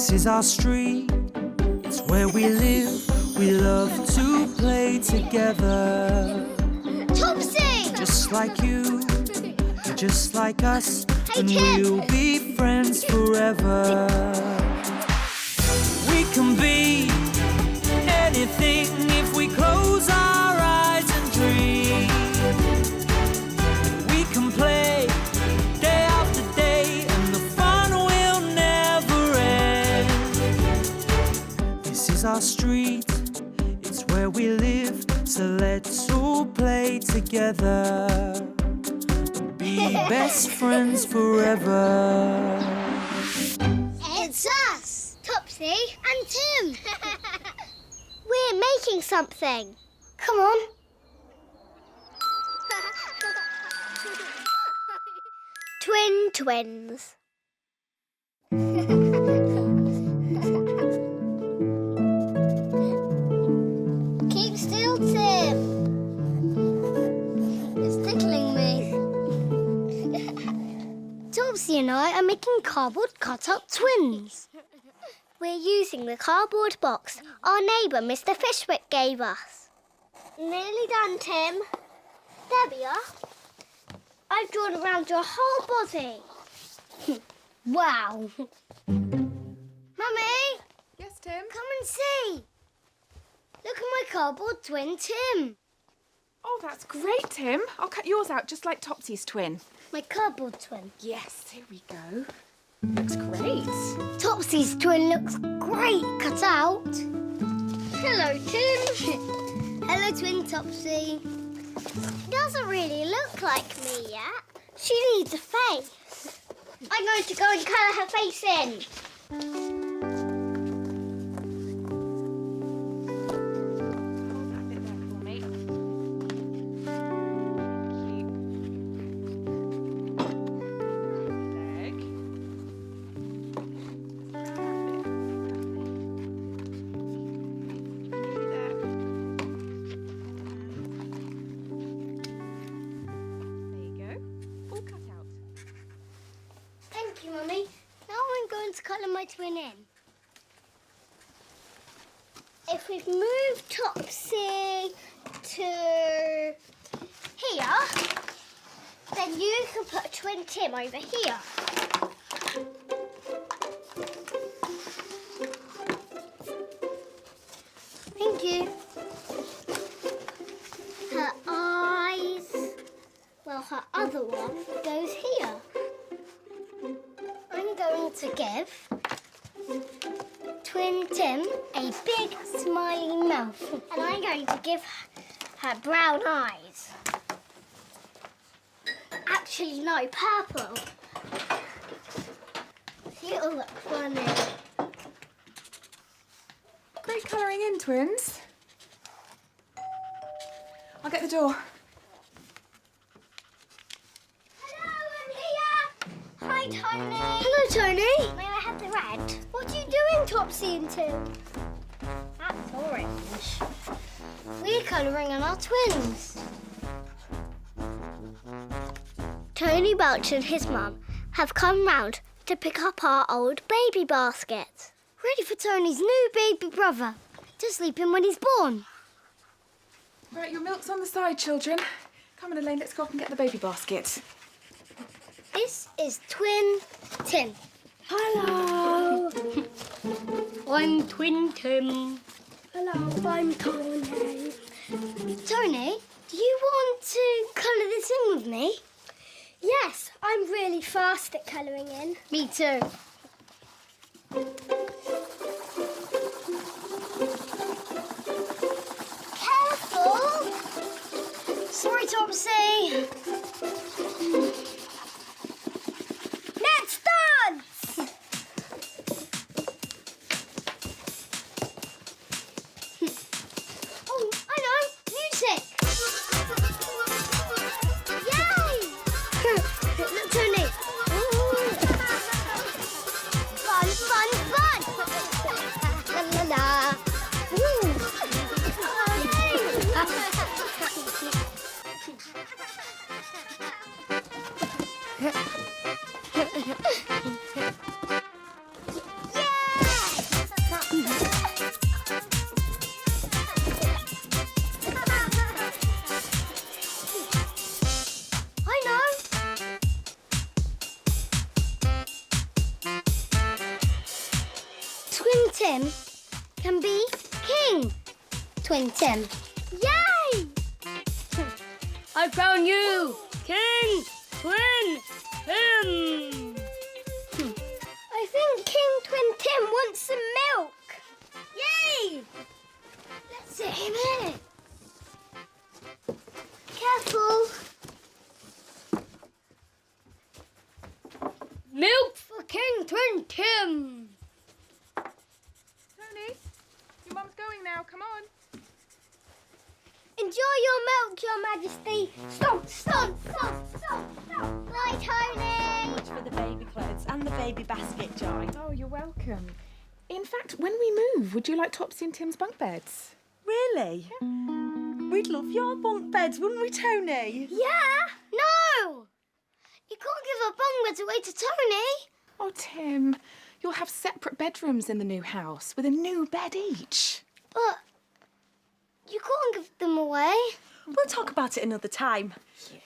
This is our street, it's where we live. We love to play together. Topsy! Just like you, just like us, Hey, and Tim. we'll be friends forever. We can be anything if we close our eyes and dream. We can play day after day, and the fun will never end. This is our street, it's where we live, so let's all play together. Be best friends forever. It's us, Topsy and Tim. We're making something. Come on. Twins. Keep still, Tim. It's tickling me. Topsy and I are making cardboard cutout twins. We're using the cardboard box our neighbour Mr. Fishwick gave us. Nearly done, Tim. There we are. I've drawn around your whole body. Wow. Mummy! Yes, Tim? Come and see. Look at my cardboard twin, Tim. Oh, that's great, Tim. I'll cut yours out just like Topsy's twin. My cardboard twin. Yes, here we go. Looks great. Topsy's twin looks great cut out. Hello, Tim. Hello, twin Topsy. She doesn't really look like me yet. She needs a face. I'm going to go and colour her face in. Hold that bit there for me. Leg. There. There you go. All cut out. Thank you, Mummy. Now I'm going to colour my twin in. If we've moved Topsy to here, then you can put twin Tim over here. Thank you. Her eyes, well, her other one goes here. I'm going to give twin Tim a big smiling mouth. And I'm going to give her brown eyes. Actually, no, purple. It'll look funny. Great colouring in, twins. I'll get the door. Hello, I'm here. Hi, Tony. Hello, Tony. May I have the red? What are you doing, Topsy and Tim? That's orange. We're colouring in our twins. Tony Belch and his mum have come round to pick up our old baby basket. Ready for Tony's new baby brother to sleep in when he's born. Right, your milk's on the side, children. Come on, Elaine, let's go up and get the baby basket. This is twin Tim. Hello. I'm twin Tim. Hello, I'm Tony. Tony, do you want to colour this in with me? Yes, I'm really fast at colouring in. Me too. Careful! Sorry, Topsy. Let's dance! Oh, I know! Music! Yay! Look, Tony! Fun, fun, fun! La la la! Woo! Yay! Tim can be King Twin Tim. Yay! I found you, King Twin Tim. I think King Twin Tim wants some milk. Yay! Let's sit him in. Careful. Milk for King Twin Tim. Tony, your mum's going now. Come on. Enjoy your milk, Your Majesty. Stop, stop, stop, stop, stop. Bye, Tony. Much for the baby clothes and the baby basket, Joy. Oh, you're welcome. In fact, when we move, would you like Topsy and Tim's bunk beds? Really? We'd love your bunk beds, wouldn't we, Tony? Yeah? No! You can't give our bunk beds away to Tony. Oh, Tim, you'll have separate bedrooms in the new house with a new bed each. But you can't give them away. We'll talk about it another time.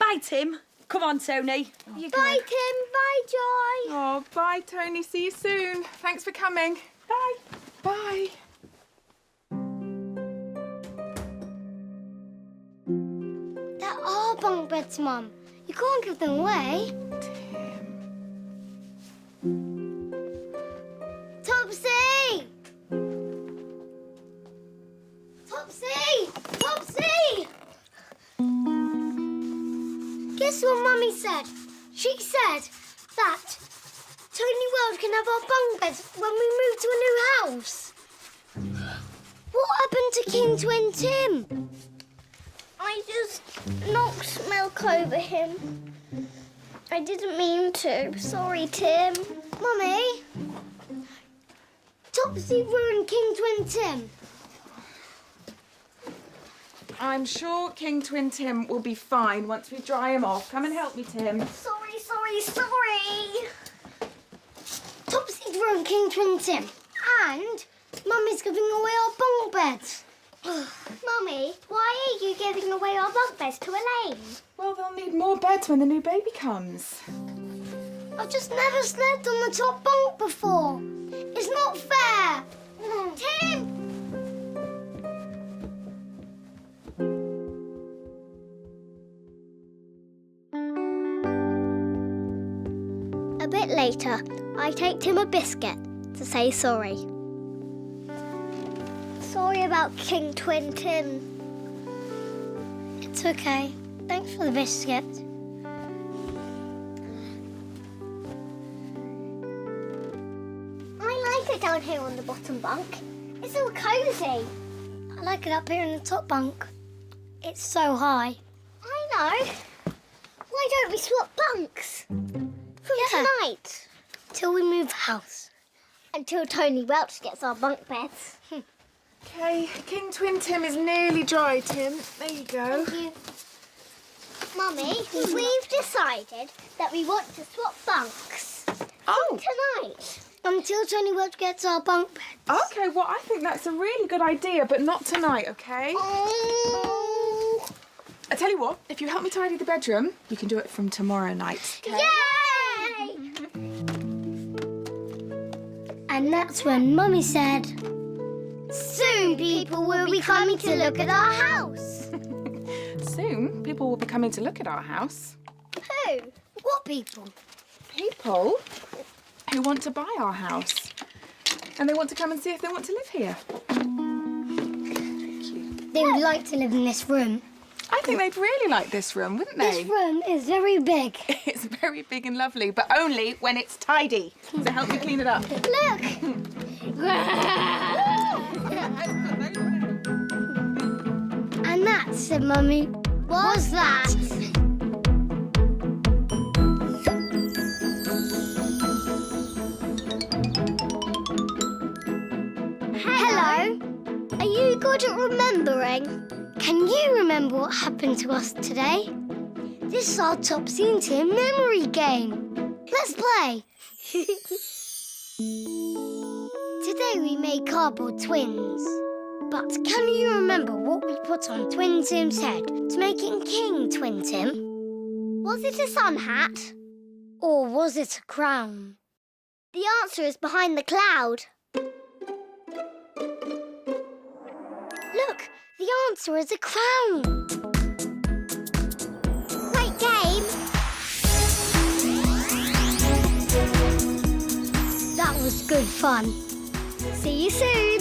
Bye, Tim. Come on, Tony. You Bye, Tim. Bye, Joy. Oh, bye, Tony. See you soon. Thanks for coming. Bye. Bye. There are bunk beds, Mum. You can't give them away. Topsy! Topsy! Topsy! Guess what Mummy said? She said that Tony World can have our bunk beds when we move to a new house. What happened to King Twin Tim? I just knocked milk over him. I didn't mean to. Sorry, Tim. Mummy, Topsy ruined King Twin Tim. I'm sure King Twin Tim will be fine once we dry him off. Come and help me, Tim. Sorry, sorry, sorry. Topsy's ruined King Twin Tim. And Mummy's giving away our bunk beds. Mummy, why are you giving away our bunk beds to Elaine? Well, they'll need more beds when the new baby comes. I've just never slept on the top bunk before. It's not fair. Tim! A bit later, I take Tim a biscuit to say sorry. Sorry about King Twin Tim. It's okay. Thanks for the biscuit. I like it down here on the bottom bunk. It's all cosy. I like it up here in the top bunk. It's so high. I know. Why don't we swap bunks? From tonight. Till we move house. Until Tony Welch gets our bunk beds. Okay, King Twin Tim is nearly dry, Tim. There you go. Thank you. Mummy, we've decided that we want to swap bunks. Oh. Tonight. Until Tony Welch gets our bunk beds. Okay, well, I think that's a really good idea, but not tonight, okay? Oh. I tell you what, if you help me tidy the bedroom, you can do it from tomorrow night. Okay? Yay! And that's when Mummy said, soon people will be coming to look at our house. Soon, people will be coming to look at our house. Who? What people? People who want to buy our house. And they want to come and see if they want to live here. They would like to live in this room. I think they'd really like this room, wouldn't they? This room is very big. It's very big and lovely, but only when it's tidy. So help me clean it up. Look! And that, said Mummy, was that. Hello. Are you good at remembering? Can you remember what happened to us today? This is our Topsy and Tim memory game. Let's play. Today we made cardboard twins. But can you remember what we put on Twin Tim's head to make him King Twin Tim? Was it a sun hat? Or was it a crown? The answer is behind the cloud. Look, the answer is a crown. Great game. That was good fun. See you soon.